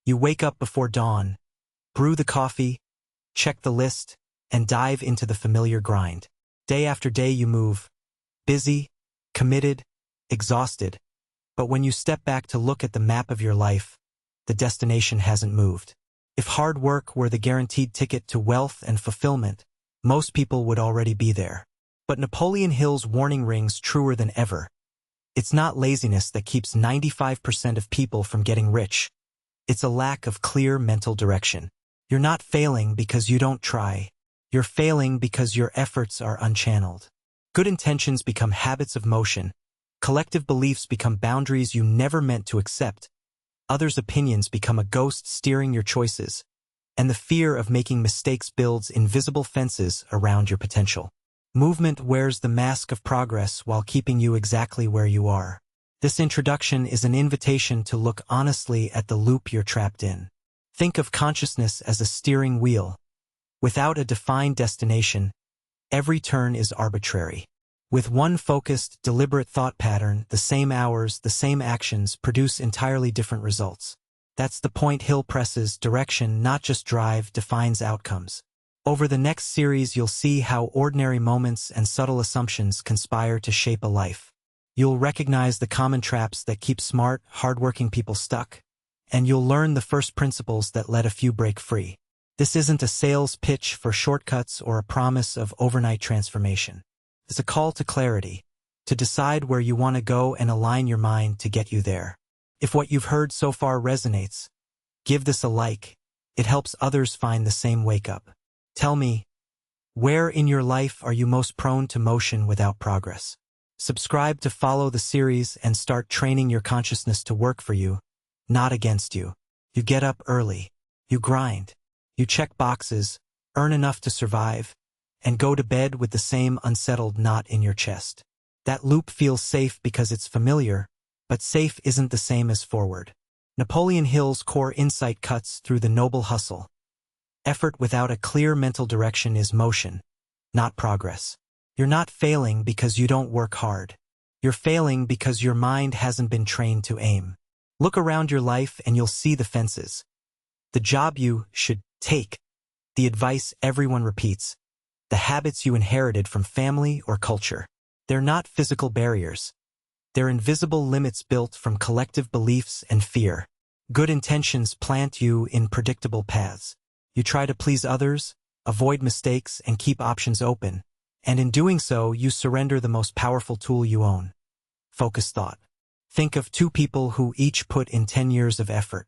You wake up before dawn, brew the coffee, check the list, and dive into the familiar grind. Day after day you move, busy, committed, exhausted. But when you step back to look at the map of your life, the destination hasn't moved. If hard work were the guaranteed ticket to wealth and fulfillment, most people would already be there. But Napoleon Hill's warning rings truer than ever. It's not laziness that keeps 95% of people from getting rich. It's a lack of clear mental direction. You're not failing because you don't try. You're failing because your efforts are unchanneled. Good intentions become habits of motion. Collective beliefs become boundaries you never meant to accept. Others' opinions become a ghost steering your choices. And the fear of making mistakes builds invisible fences around your potential. Movement wears the mask of progress while keeping you exactly where you are. This introduction is an invitation to look honestly at the loop you're trapped in. Think of consciousness as a steering wheel. Without a defined destination, every turn is arbitrary. With one focused, deliberate thought pattern, the same hours, the same actions produce entirely different results. That's the point. Hill presses. Direction, not just drive, defines outcomes. Over the next series you'll see how ordinary moments and subtle assumptions conspire to shape a life. You'll recognize the common traps that keep smart, hardworking people stuck, and you'll learn the first principles that let a few break free. This isn't a sales pitch for shortcuts or a promise of overnight transformation. It's a call to clarity, to decide where you want to go and align your mind to get you there. If what you've heard so far resonates, give this a like. It helps others find the same wake-up. Tell me, where in your life are you most prone to motion without progress? Subscribe to follow the series and start training your consciousness to work for you, not against you. You get up early. You grind. You check boxes, earn enough to survive, and go to bed with the same unsettled knot in your chest. That loop feels safe because it's familiar, but safe isn't the same as forward. Napoleon Hill's core insight cuts through the noble hustle. Effort without a clear mental direction is motion, not progress. You're not failing because you don't work hard. You're failing because your mind hasn't been trained to aim. Look around your life and you'll see the fences. The job you should take, the advice everyone repeats, the habits you inherited from family or culture. They're not physical barriers. They're invisible limits built from collective beliefs and fear. Good intentions plant you in predictable paths. You try to please others, avoid mistakes, and keep options open. And in doing so, you surrender the most powerful tool you own: focused thought. Think of two people who each put in 10 years of effort.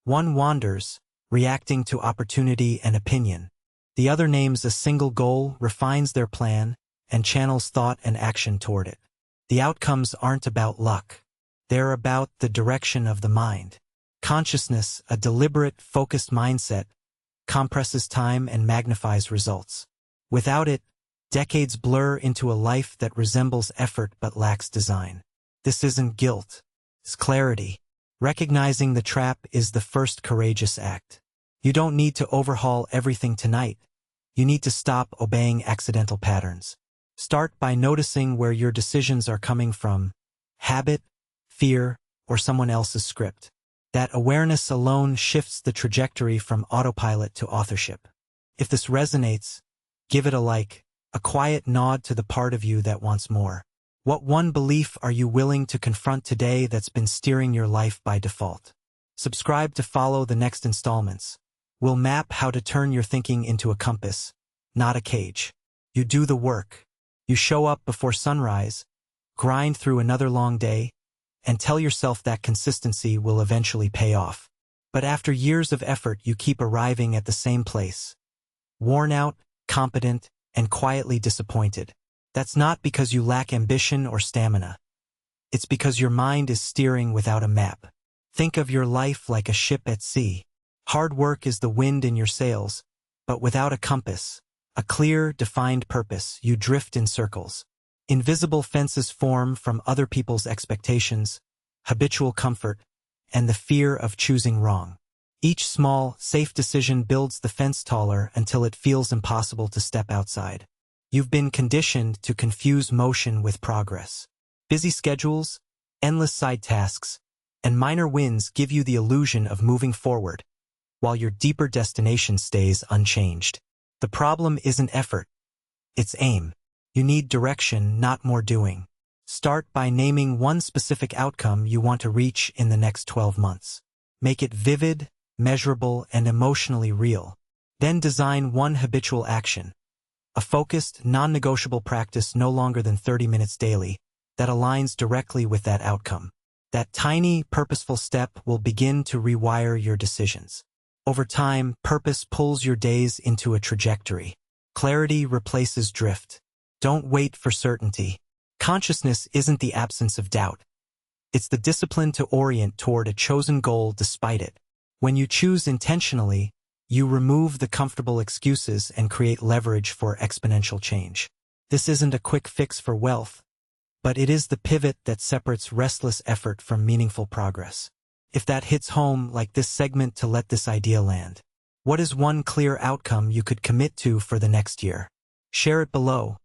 One wanders, reacting to opportunity and opinion. The other names a single goal, refines their plan, and channels thought and action toward it. The outcomes aren't about luck. They're about the direction of the mind. Consciousness, a deliberate, focused mindset, compresses time and magnifies results. Without it, decades blur into a life that resembles effort but lacks design. This isn't guilt. It's clarity. Recognizing the trap is the first courageous act. You don't need to overhaul everything tonight. You need to stop obeying accidental patterns. Start by noticing where your decisions are coming from: habit, fear, or someone else's script. That awareness alone shifts the trajectory from autopilot to authorship. If this resonates, give it a like, a quiet nod to the part of you that wants more. What one belief are you willing to confront today that's been steering your life by default? Subscribe to follow the next installments. We'll map how to turn your thinking into a compass, not a cage. You do the work. You show up before sunrise, grind through another long day, and tell yourself that consistency will eventually pay off. But after years of effort, you keep arriving at the same place. Worn out, competent, and quietly disappointed. That's not because you lack ambition or stamina. It's because your mind is steering without a map. Think of your life like a ship at sea. Hard work is the wind in your sails, but without a compass, a clear, defined purpose, you drift in circles. Invisible fences form from other people's expectations, habitual comfort, and the fear of choosing wrong. Each small, safe decision builds the fence taller until it feels impossible to step outside. You've been conditioned to confuse motion with progress. Busy schedules, endless side tasks, and minor wins give you the illusion of moving forward, while your deeper destination stays unchanged. The problem isn't effort, it's aim. You need direction, not more doing. Start by naming one specific outcome you want to reach in the next 12 months. Make it vivid, measurable, and emotionally real. Then design one habitual action, a focused, non-negotiable practice no longer than 30 minutes daily, that aligns directly with that outcome. That tiny, purposeful step will begin to rewire your decisions. Over time, purpose pulls your days into a trajectory. Clarity replaces drift. Don't wait for certainty. Consciousness isn't the absence of doubt. It's the discipline to orient toward a chosen goal despite it. When you choose intentionally, you remove the comfortable excuses and create leverage for exponential change. This isn't a quick fix for wealth, but it is the pivot that separates restless effort from meaningful progress. If that hits home, like this segment to let this idea land. What is one clear outcome you could commit to for the next year? Share it below.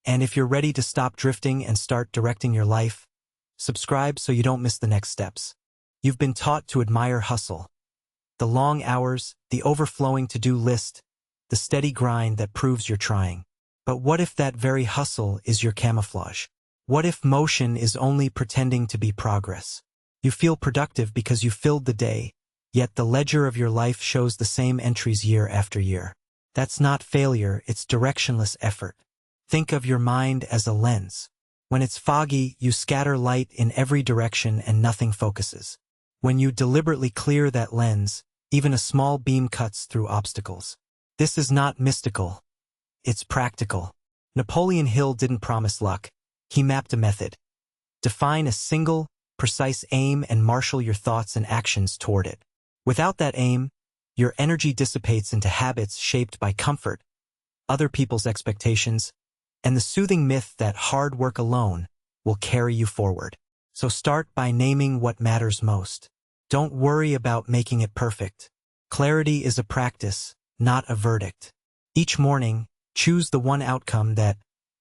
And if you're ready to stop drifting and start directing your life, subscribe so you don't miss the next steps. You've been taught to admire hustle. The long hours, the overflowing to-do list, the steady grind that proves you're trying. But what if that very hustle is your camouflage? What if motion is only pretending to be progress? You feel productive because you filled the day, yet the ledger of your life shows the same entries year after year. That's not failure, it's directionless effort. Think of your mind as a lens. When it's foggy, you scatter light in every direction and nothing focuses. When you deliberately clear that lens, even a small beam cuts through obstacles. This is not mystical. It's practical. Napoleon Hill didn't promise luck. He mapped a method. Define a single, precise aim and marshal your thoughts and actions toward it. Without that aim, your energy dissipates into habits shaped by comfort, other people's expectations, and the soothing myth that hard work alone will carry you forward. So start by naming what matters most. Don't worry about making it perfect. Clarity is a practice, not a verdict. Each morning, choose the one outcome that,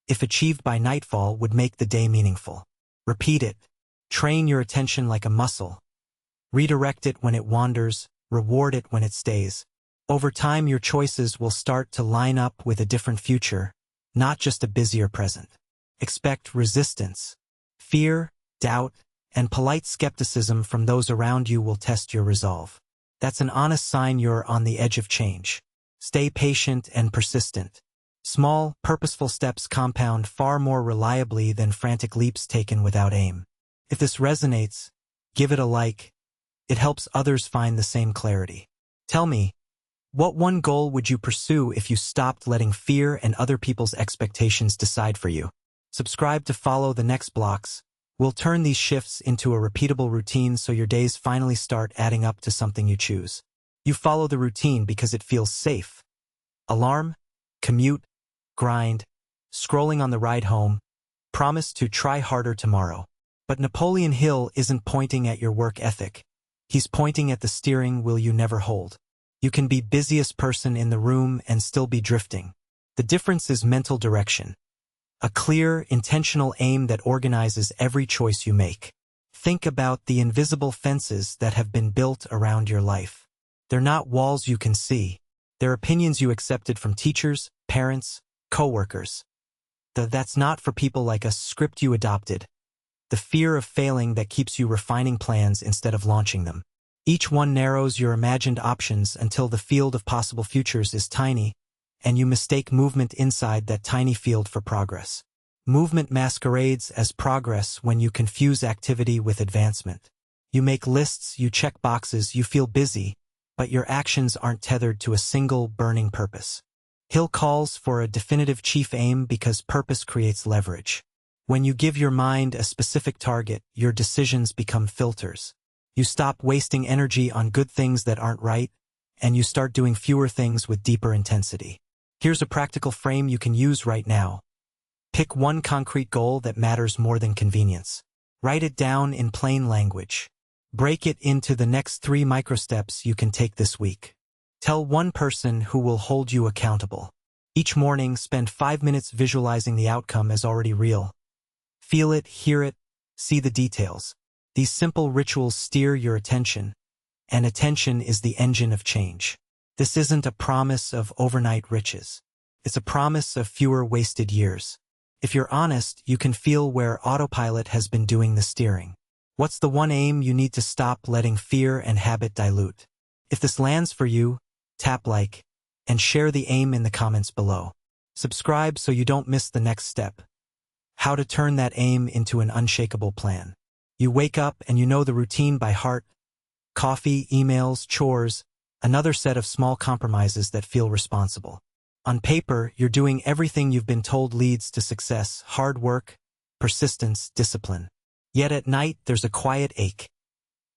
if achieved by nightfall, would make the day meaningful. Repeat it. Train your attention like a muscle. Redirect it when it wanders, reward it when it stays. Over time, your choices will start to line up with a different future, not just a busier present. Expect resistance. Fear, doubt, and polite skepticism from those around you will test your resolve. That's an honest sign you're on the edge of change. Stay patient and persistent. Small, purposeful steps compound far more reliably than frantic leaps taken without aim. If this resonates, give it a like. It helps others find the same clarity. Tell me, what one goal would you pursue if you stopped letting fear and other people's expectations decide for you? Subscribe to follow the next blocks. We'll turn these shifts into a repeatable routine so your days finally start adding up to something you choose. You follow the routine because it feels safe. Alarm, commute, grind, scrolling on the ride home, promise to try harder tomorrow. But Napoleon Hill isn't pointing at your work ethic. He's pointing at the steering wheel you never hold. You can be busiest person in the room and still be drifting. The difference is mental direction. A clear, intentional aim that organizes every choice you make. Think about the invisible fences that have been built around your life. They're not walls you can see. They're opinions you accepted from teachers, parents, co-workers. That's not for people like us script you adopted. The fear of failing that keeps you refining plans instead of launching them. Each one narrows your imagined options until the field of possible futures is tiny, and you mistake movement inside that tiny field for progress. Movement masquerades as progress when you confuse activity with advancement. You make lists, you check boxes, you feel busy, but your actions aren't tethered to a single burning purpose. Hill calls for a definitive chief aim because purpose creates leverage. When you give your mind a specific target, your decisions become filters. You stop wasting energy on good things that aren't right, and you start doing fewer things with deeper intensity. Here's a practical frame you can use right now. Pick one concrete goal that matters more than convenience. Write it down in plain language. Break it into the next 3 microsteps you can take this week. Tell one person who will hold you accountable. Each morning, spend 5 minutes visualizing the outcome as already real. Feel it, hear it, see the details. These simple rituals steer your attention, and attention is the engine of change. This isn't a promise of overnight riches. It's a promise of fewer wasted years. If you're honest, you can feel where autopilot has been doing the steering. What's the one aim you need to stop letting fear and habit dilute? If this lands for you, tap like, and share the aim in the comments below. Subscribe so you don't miss the next step. How to turn that aim into an unshakable plan. You wake up and you know the routine by heart. Coffee, emails, chores, another set of small compromises that feel responsible. On paper, you're doing everything you've been told leads to success: hard work, persistence, discipline. Yet at night, there's a quiet ache.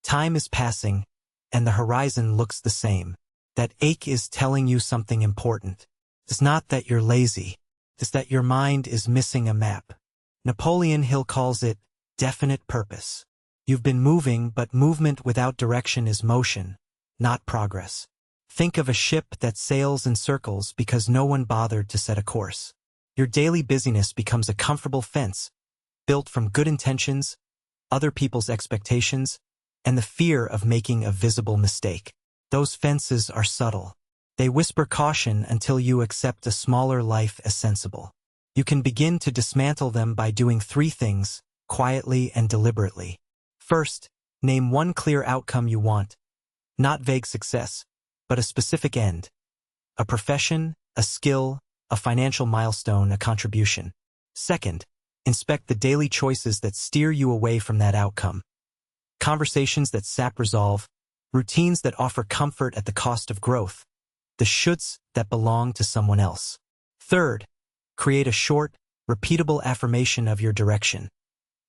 Time is passing, and the horizon looks the same. That ache is telling you something important. It's not that you're lazy. It's that your mind is missing a map. Napoleon Hill calls it definite purpose. You've been moving, but movement without direction is motion, not progress. Think of a ship that sails in circles because no one bothered to set a course. Your daily busyness becomes a comfortable fence, built from good intentions, other people's expectations, and the fear of making a visible mistake. Those fences are subtle. They whisper caution until you accept a smaller life as sensible. You can begin to dismantle them by doing 3 things, quietly and deliberately. First, name one clear outcome you want. Not vague success, but a specific end. A profession, a skill, a financial milestone, a contribution. Second, inspect the daily choices that steer you away from that outcome. Conversations that sap resolve, routines that offer comfort at the cost of growth, the shoulds that belong to someone else. Third, create a short, repeatable affirmation of your direction.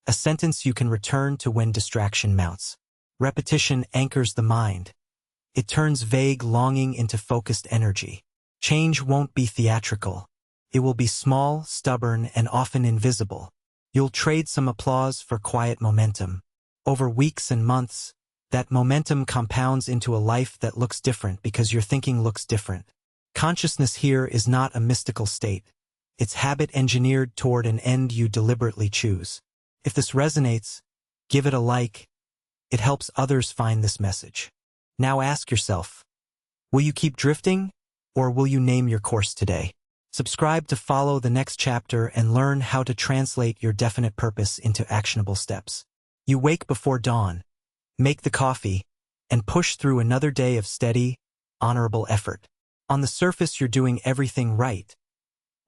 A sentence you can return to when distraction mounts. Repetition anchors the mind. It turns vague longing into focused energy. Change won't be theatrical. It will be small, stubborn, and often invisible. You'll trade some applause for quiet momentum. Over weeks and months, that momentum compounds into a life that looks different because your thinking looks different. Consciousness here is not a mystical state. It's habit engineered toward an end you deliberately choose. If this resonates, give it a like. It helps others find this message. Now ask yourself, will you keep drifting, or will you name your course today? Subscribe to follow the next chapter and learn how to translate your definite purpose into actionable steps. You wake before dawn, make the coffee, and push through another day of steady, honorable effort. On the surface, you're doing everything right.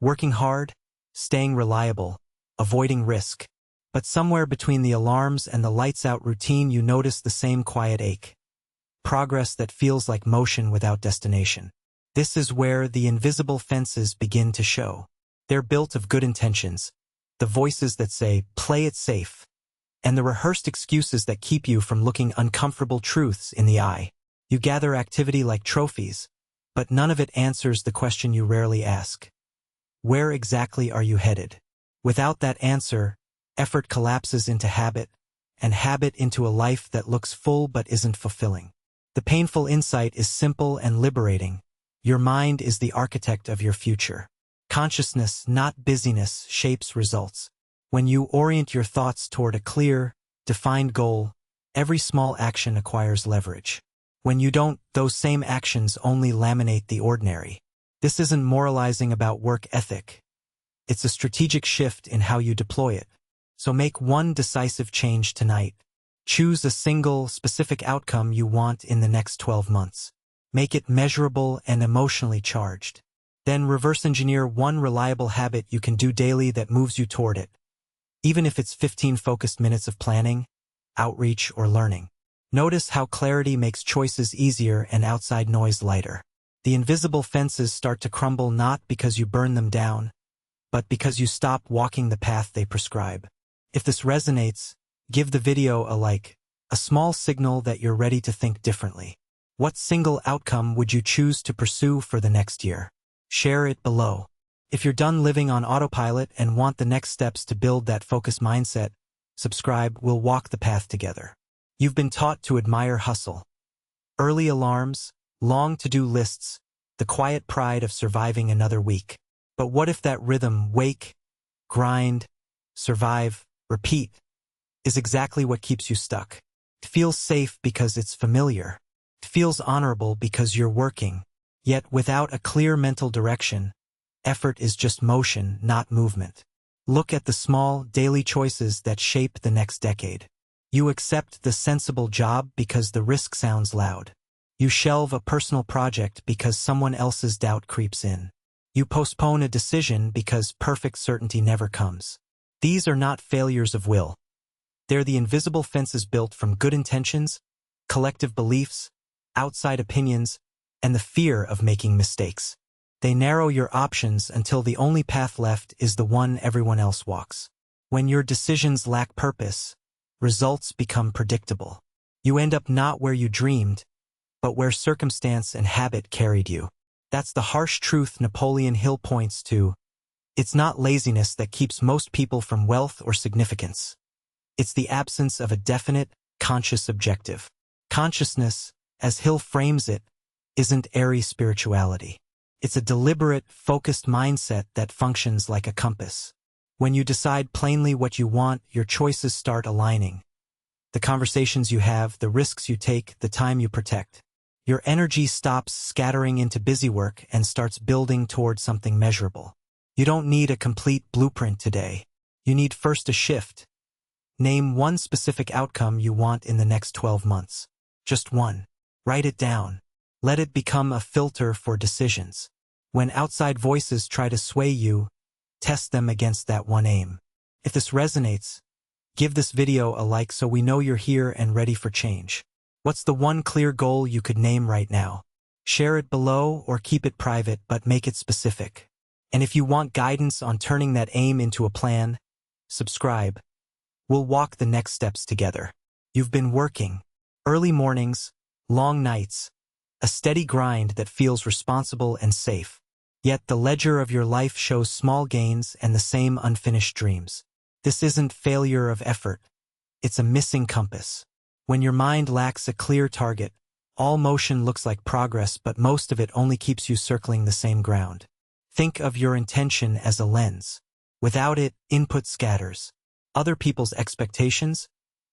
Working hard, staying reliable, avoiding risk. But somewhere between the alarms and the lights-out routine, you notice the same quiet ache. Progress that feels like motion without destination. This is where the invisible fences begin to show. They're built of good intentions, the voices that say, play it safe, and the rehearsed excuses that keep you from looking uncomfortable truths in the eye. You gather activity like trophies, but none of it answers the question you rarely ask. Where exactly are you headed? Without that answer, effort collapses into habit, and habit into a life that looks full but isn't fulfilling. The painful insight is simple and liberating. Your mind is the architect of your future. Consciousness, not busyness, shapes results. When you orient your thoughts toward a clear, defined goal, every small action acquires leverage. When you don't, those same actions only laminate the ordinary. This isn't moralizing about work ethic. It's a strategic shift in how you deploy it. So make one decisive change tonight. Choose a single, specific outcome you want in the next 12 months. Make it measurable and emotionally charged. Then reverse engineer one reliable habit you can do daily that moves you toward it. Even if it's 15 focused minutes of planning, outreach, or learning. Notice how clarity makes choices easier and outside noise lighter. The invisible fences start to crumble not because you burn them down, but because you stop walking the path they prescribe. If this resonates, give the video a like, a small signal that you're ready to think differently. What single outcome would you choose to pursue for the next year? Share it below. If you're done living on autopilot and want the next steps to build that focused mindset, subscribe. We'll walk the path together. You've been taught to admire hustle. Early alarms, long to-do lists, the quiet pride of surviving another week. But what if that rhythm, wake, grind, survive, repeat, is exactly what keeps you stuck. It feels safe because it's familiar. It feels honorable because you're working. Yet without a clear mental direction, effort is just motion, not movement. Look at the small, daily choices that shape the next decade. You accept the sensible job because the risk sounds loud. You shelve a personal project because someone else's doubt creeps in. You postpone a decision because perfect certainty never comes. These are not failures of will. They're the invisible fences built from good intentions, collective beliefs, outside opinions, and the fear of making mistakes. They narrow your options until the only path left is the one everyone else walks. When your decisions lack purpose, results become predictable. You end up not where you dreamed, but where circumstance and habit carried you. That's the harsh truth Napoleon Hill points to. It's not laziness that keeps most people from wealth or significance. It's the absence of a definite, conscious objective. Consciousness, as Hill frames it, isn't airy spirituality. It's a deliberate, focused mindset that functions like a compass. When you decide plainly what you want, your choices start aligning. The conversations you have, the risks you take, the time you protect. Your energy stops scattering into busy work and starts building toward something measurable. You don't need a complete blueprint today. You need first a shift. Name one specific outcome you want in the next 12 months. Just one. Write it down. Let it become a filter for decisions. When outside voices try to sway you, test them against that one aim. If this resonates, give this video a like so we know you're here and ready for change. What's the one clear goal you could name right now? Share it below or keep it private, but make it specific. And if you want guidance on turning that aim into a plan, subscribe. We'll walk the next steps together. You've been working. Early mornings, long nights, a steady grind that feels responsible and safe. Yet the ledger of your life shows small gains and the same unfinished dreams. This isn't failure of effort. It's a missing compass. When your mind lacks a clear target, all motion looks like progress, but most of it only keeps you circling the same ground. Think of your intention as a lens. Without it, input scatters. Other people's expectations,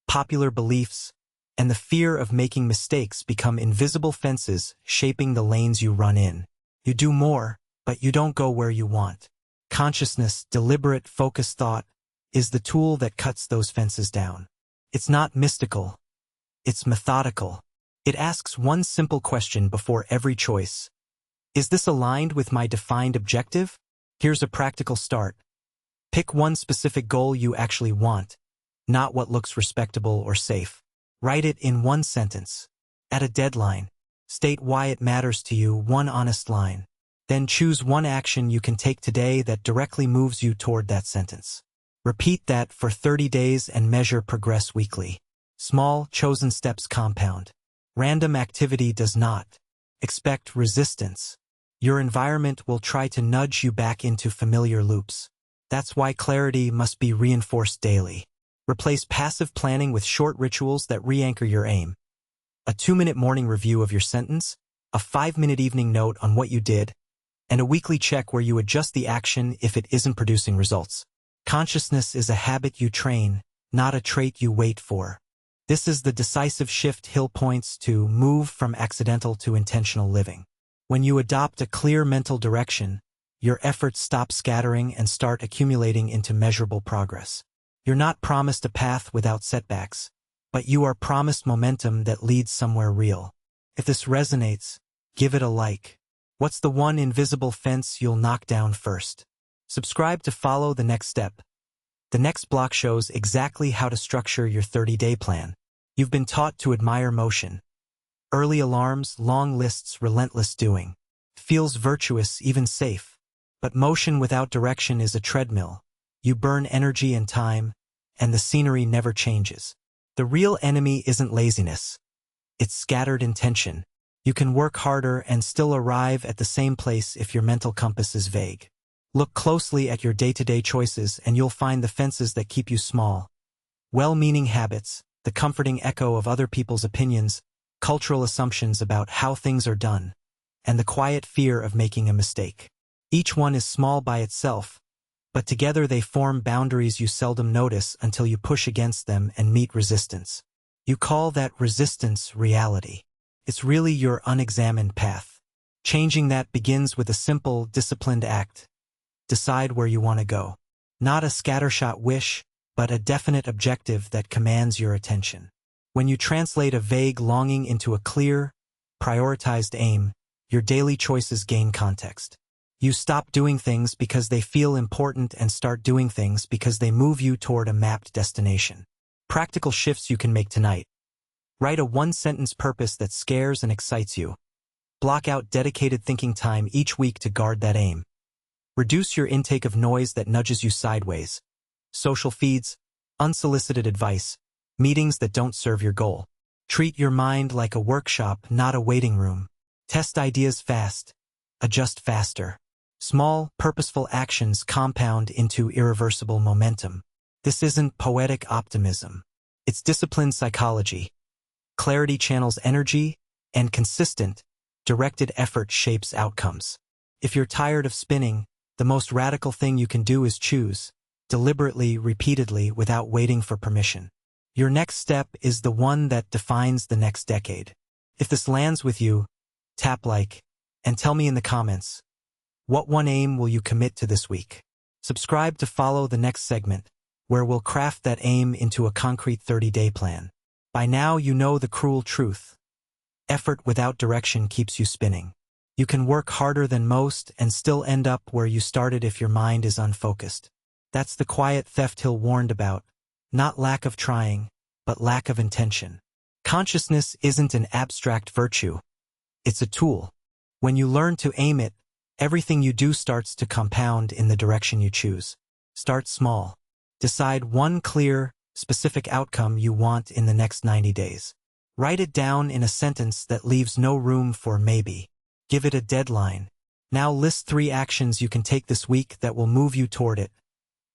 popular beliefs, and the fear of making mistakes become invisible fences shaping the lanes you run in. You do more, but you don't go where you want. Consciousness, deliberate, focused thought, is the tool that cuts those fences down. It's not mystical. It's methodical. It asks one simple question before every choice. Is this aligned with my defined objective? Here's a practical start. Pick one specific goal you actually want, not what looks respectable or safe. Write it in one sentence. At a deadline, state why it matters to you, one honest line. Then choose one action you can take today that directly moves you toward that sentence. Repeat that for 30 days and measure progress weekly. Small, chosen steps compound. Random activity does not. Expect resistance. Your environment will try to nudge you back into familiar loops. That's why clarity must be reinforced daily. Replace passive planning with short rituals that re-anchor your aim. A 2-minute morning review of your sentence, a 5-minute evening note on what you did, and a weekly check where you adjust the action if it isn't producing results. Consciousness is a habit you train, not a trait you wait for. This is the decisive shift Hill points to: move from accidental to intentional living. When you adopt a clear mental direction, your efforts stop scattering and start accumulating into measurable progress. You're not promised a path without setbacks, but you are promised momentum that leads somewhere real. If this resonates, give it a like. What's the one invisible fence you'll knock down first? Subscribe to follow the next step. The next block shows exactly how to structure your 30-day plan. You've been taught to admire motion. Early alarms, long lists, relentless doing. Feels virtuous, even safe. But motion without direction is a treadmill. You burn energy and time, and the scenery never changes. The real enemy isn't laziness. It's scattered intention. You can work harder and still arrive at the same place if your mental compass is vague. Look closely at your day-to-day choices and you'll find the fences that keep you small. Well-meaning habits, the comforting echo of other people's opinions, cultural assumptions about how things are done, and the quiet fear of making a mistake. Each one is small by itself, but together they form boundaries you seldom notice until you push against them and meet resistance. You call that resistance reality. It's really your unexamined path. Changing that begins with a simple, disciplined act. Decide where you want to go. Not a scattershot wish, but a definite objective that commands your attention. When you translate a vague longing into a clear, prioritized aim, your daily choices gain context. You stop doing things because they feel important and start doing things because they move you toward a mapped destination. Practical shifts you can make tonight. Write a one-sentence purpose that scares and excites you. Block out dedicated thinking time each week to guard that aim. Reduce your intake of noise that nudges you sideways. Social feeds, unsolicited advice, meetings that don't serve your goal. Treat your mind like a workshop, not a waiting room. Test ideas fast. Adjust faster. Small, purposeful actions compound into irreversible momentum. This isn't poetic optimism. It's disciplined psychology. Clarity channels energy, and consistent, directed effort shapes outcomes. If you're tired of spinning, the most radical thing you can do is choose, deliberately, repeatedly, without waiting for permission. Your next step is the one that defines the next decade. If this lands with you, tap like, and tell me in the comments, what one aim will you commit to this week? Subscribe to follow the next segment, where we'll craft that aim into a concrete 30-day plan. By now you know the cruel truth. Effort without direction keeps you spinning. You can work harder than most and still end up where you started if your mind is unfocused. That's the quiet theft Hill warned about. Not lack of trying, but lack of intention. Consciousness isn't an abstract virtue. It's a tool. When you learn to aim it, everything you do starts to compound in the direction you choose. Start small. Decide one clear, specific outcome you want in the next 90 days. Write it down in a sentence that leaves no room for maybe. Give it a deadline. Now list 3 actions you can take this week that will move you toward it.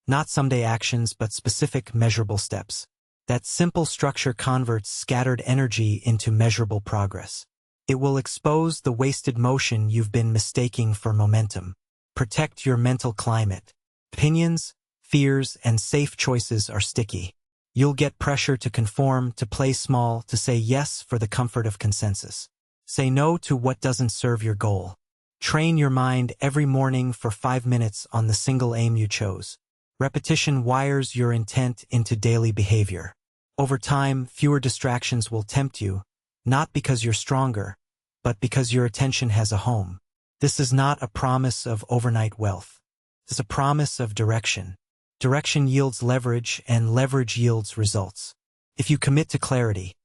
Not someday actions, but specific, measurable steps. That simple structure converts scattered energy into measurable progress. It will expose the wasted motion you've been mistaking for momentum. Protect your mental climate. Opinions, fears, and safe choices are sticky. You'll get pressure to conform, to play small, to say yes for the comfort of consensus. Say no to what doesn't serve your goal. Train your mind every morning for 5 minutes on the single aim you chose. Repetition wires your intent into daily behavior. Over time, fewer distractions will tempt you, not because you're stronger, but because your attention has a home. This is not a promise of overnight wealth. It's a promise of direction. Direction yields leverage, and leverage yields results. If you commit to clarity,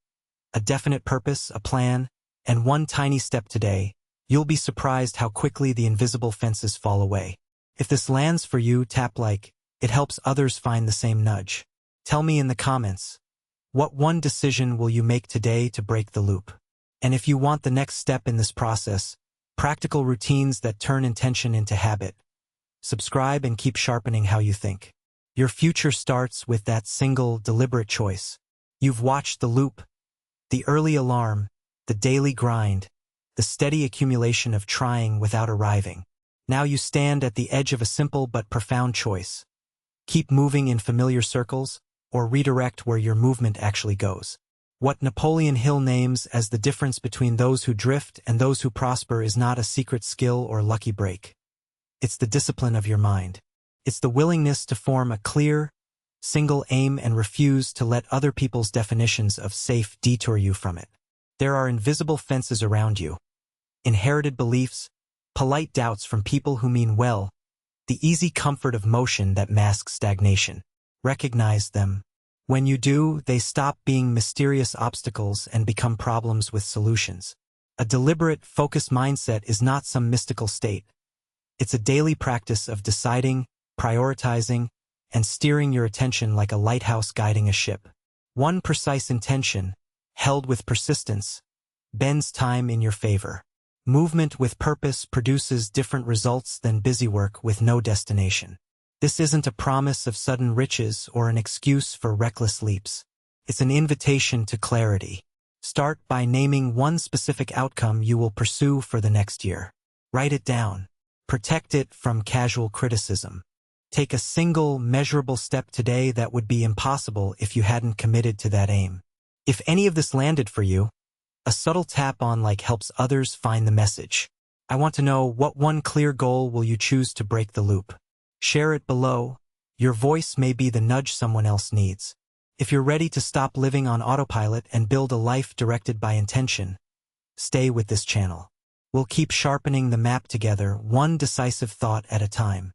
a definite purpose, a plan, and one tiny step today, you'll be surprised how quickly the invisible fences fall away. If this lands for you, tap like. It helps others find the same nudge. Tell me in the comments, what one decision will you make today to break the loop? And if you want the next step in this process, practical routines that turn intention into habit, subscribe and keep sharpening how you think. Your future starts with that single, deliberate choice. You've watched the loop, the early alarm, the daily grind, the steady accumulation of trying without arriving. Now you stand at the edge of a simple but profound choice. Keep moving in familiar circles, or redirect where your movement actually goes. What Napoleon Hill names as the difference between those who drift and those who prosper is not a secret skill or lucky break. It's the discipline of your mind. It's the willingness to form a clear, single aim and refuse to let other people's definitions of safe detour you from it. There are invisible fences around you. Inherited beliefs, polite doubts from people who mean well, the easy comfort of motion that masks stagnation. Recognize them. When you do, they stop being mysterious obstacles and become problems with solutions. A deliberate, focused mindset is not some mystical state. It's a daily practice of deciding, prioritizing, and steering your attention like a lighthouse guiding a ship. One precise intention, held with persistence, bends time in your favor. Movement with purpose produces different results than busywork with no destination. This isn't a promise of sudden riches or an excuse for reckless leaps. It's an invitation to clarity. Start by naming one specific outcome you will pursue for the next year. Write it down. Protect it from casual criticism. Take a single, measurable step today that would be impossible if you hadn't committed to that aim. If any of this landed for you, a subtle tap on like helps others find the message. I want to know, what one clear goal will you choose to break the loop? Share it below. Your voice may be the nudge someone else needs. If you're ready to stop living on autopilot and build a life directed by intention, stay with this channel. We'll keep sharpening the map together, one decisive thought at a time.